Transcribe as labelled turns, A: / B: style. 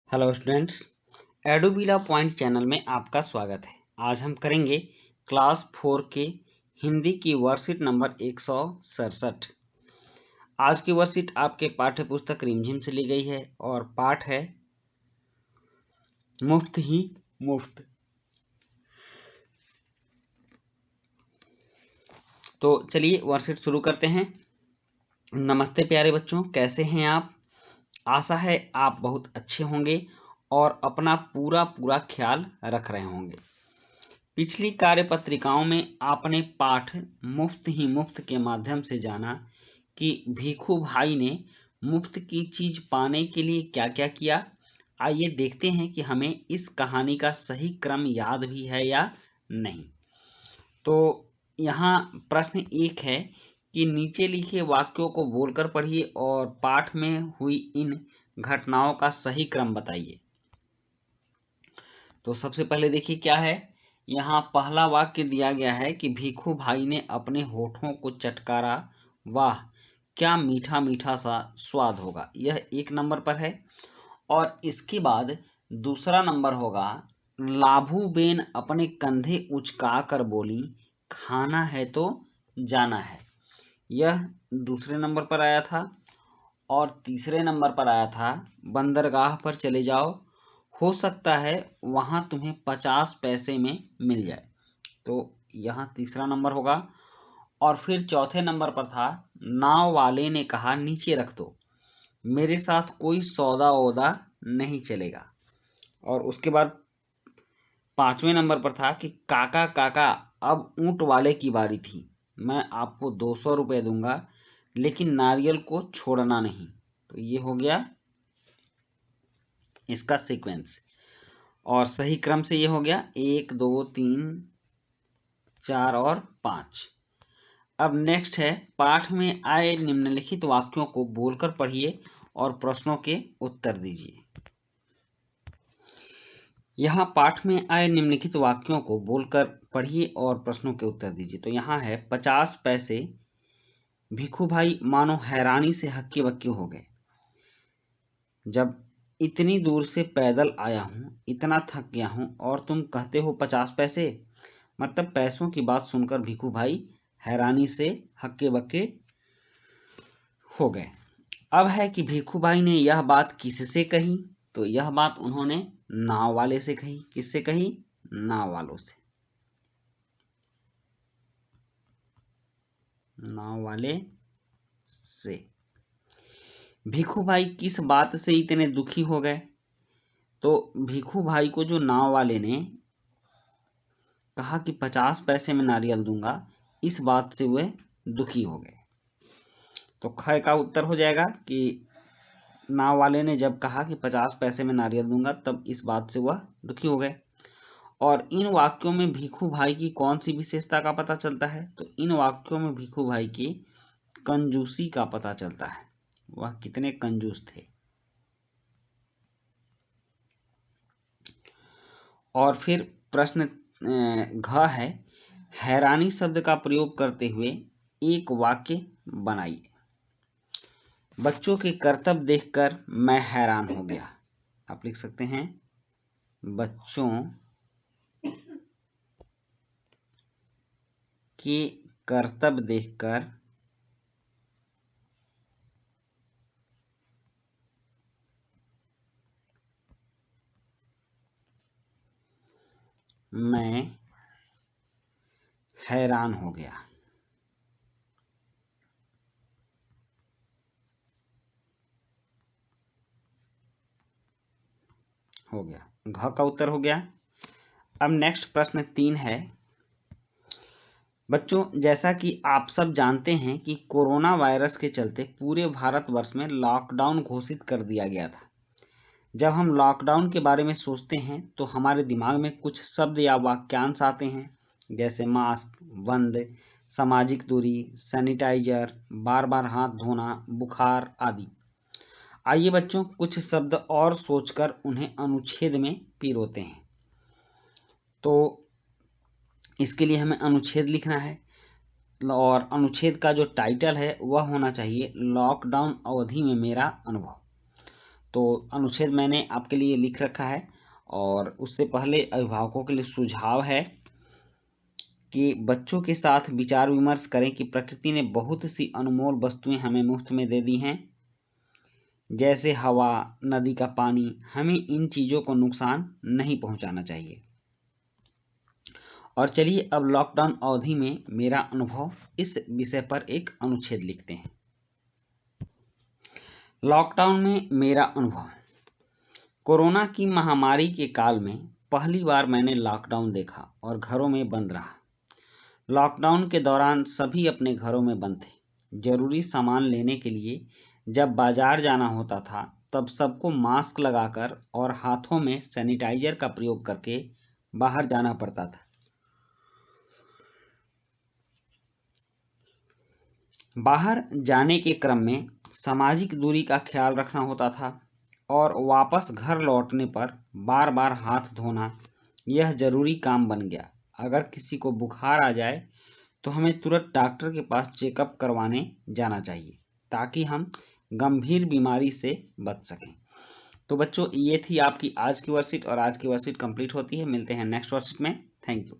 A: Hello students, एडुबिला point channel में आपका स्वागत है। आज हम करेंगे क्लास 4 के हिंदी की वर्कशीट नंबर 167। आज की वर्कशीट आपके पाठ्य पुस्तक रिमझिम से ली गई है और पाठ है मुफ्त ही मुफ्त। तो चलिए वर्कशीट शुरू करते हैं। नमस्ते प्यारे बच्चों, कैसे हैं आप? आशा है आप बहुत अच्छे होंगे और अपना पूरा ख्याल रख रहे होंगे। पिछली कार्यपत्रिकाओं में आपने पाठ मुफ्त ही मुफ्त के माध्यम से जाना कि भीखू भाई ने मुफ्त की चीज पाने के लिए क्या क्या किया। आइए देखते हैं कि हमें इस कहानी का सही क्रम याद भी है या नहीं। तो यहाँ प्रश्न 1 है कि नीचे लिखे वाक्यों को बोलकर पढ़िए और पाठ में हुई इन घटनाओं का सही क्रम बताइए। तो सबसे पहले देखिए क्या है। यहाँ पहला वाक्य दिया गया है कि भीखू भाई ने अपने होठों को चटकारा, वाह क्या मीठा मीठा सा स्वाद होगा। यह 1 नंबर पर है। और इसके बाद दूसरा नंबर होगा, लाभू बेन अपने कंधे उचका कर बोली, खाना है तो जाना है। यह दूसरे नंबर पर आया था। और तीसरे नंबर पर आया था, बंदरगाह पर चले जाओ, हो सकता है वहां तुम्हें 50 पैसे में मिल जाए। तो यहाँ तीसरा नंबर होगा। और फिर चौथे नंबर पर था, नाव वाले ने कहा नीचे रख दो, मेरे साथ कोई सौदा वौदा नहीं चलेगा। और उसके बाद 5वें नंबर पर था कि काका काका अब ऊंट वाले की बारी थी, मैं आपको 200 रुपये दूंगा लेकिन नारियल को छोड़ना नहीं। तो ये हो गया इसका सीक्वेंस। और सही क्रम से ये हो गया 1 2 3 4 और 5। अब नेक्स्ट है, पाठ में आए निम्नलिखित वाक्यों को बोलकर पढ़िए और प्रश्नों के उत्तर दीजिए। यहाँ पाठ में आए निम्नलिखित वाक्यों को बोलकर पढ़िए और प्रश्नों के उत्तर दीजिए। तो यहाँ है 50 पैसे। भिखू भाई मानो हैरानी से हक्के बक्के हो गए। जब इतनी दूर से पैदल आया हूं, इतना थक गया हूं और तुम कहते हो 50 पैसे। मतलब पैसों की बात सुनकर भिखू भाई हैरानी से हक्के बक्के हो गए। अब है कि भिखू भाई ने यह बात किससे कही। तो यह बात उन्होंने नाव वाले से कही। किससे कही? नाव वालों से। नाव वाले से। भिखू भाई किस बात से इतने दुखी हो गए? तो भिखू भाई को जो नाव वाले ने कहा कि 50 पैसे में नारियल दूंगा, इस बात से वे दुखी हो गए। तो ख का उत्तर हो जाएगा कि नाव वाले ने जब कहा कि 50 पैसे में नारियल दूंगा, तब इस बात से वह दुखी हो गए। और इन वाक्यों में भिखू भाई की कौन सी विशेषता का पता चलता है? तो इन वाक्यों में भिखू भाई की कंजूसी का पता चलता है। वह कितने कंजूस थे। और फिर प्रश्न घ है, हैरानी शब्द का प्रयोग करते हुए एक वाक्य बनाइए। बच्चों के कर्तव्य देखकर मैं हैरान हो गया। आप लिख सकते हैं, बच्चों के कर्तव्य देखकर मैं हैरान हो गया। हो गया, घ का उत्तर हो गया। अब नेक्स्ट प्रश्न 3 है। बच्चों, जैसा कि आप सब जानते हैं कि कोरोना वायरस के चलते पूरे भारतवर्ष में लॉकडाउन घोषित कर दिया गया था। जब हम लॉकडाउन के बारे में सोचते हैं तो हमारे दिमाग में कुछ शब्द या वाक्यांश आते हैं, जैसे मास्क, बंद, सामाजिक दूरी, सैनिटाइजर, बार बार हाथ धोना, बुखार आदि। आइए बच्चों, कुछ शब्द और सोचकर उन्हें अनुच्छेद में पिरोते हैं। तो इसके लिए हमें अनुच्छेद लिखना है और अनुच्छेद का जो टाइटल है वह होना चाहिए, लॉकडाउन अवधि में मेरा अनुभव। तो अनुच्छेद मैंने आपके लिए लिख रखा है, और उससे पहले अभिभावकों के लिए सुझाव है कि बच्चों के साथ विचार विमर्श करें कि प्रकृति ने बहुत सी अनमोल वस्तुएं हमें मुफ्त में दे दी हैं, जैसे हवा, नदी का पानी। हमें इन चीज़ों को नुकसान नहीं पहुंचाना चाहिए। और चलिए अब लॉकडाउन अवधि में मेरा अनुभव इस विषय पर एक अनुच्छेद लिखते हैं। लॉकडाउन में मेरा अनुभव। कोरोना की महामारी के काल में पहली बार मैंने लॉकडाउन देखा और घरों में बंद रहा। लॉकडाउन के दौरान सभी अपने घरों में बंद थे। जरूरी सामान लेने के लिए जब बाजार जाना होता था तब सबको मास्क लगाकर और हाथों में सैनिटाइजर का प्रयोग करके बाहर जाना पड़ता था। बाहर जाने के क्रम में सामाजिक दूरी का ख्याल रखना होता था और वापस घर लौटने पर बार बार हाथ धोना यह जरूरी काम बन गया। अगर किसी को बुखार आ जाए तो हमें तुरंत डॉक्टर के पास चेकअप करवाने जाना चाहिए ताकि हम गंभीर बीमारी से बच सकें। तो बच्चों, ये थी आपकी आज की वर्कशीट, और आज की वर्कशीट कंप्लीट होती है। मिलते हैं नेक्स्ट वर्कशीट में। Thank you.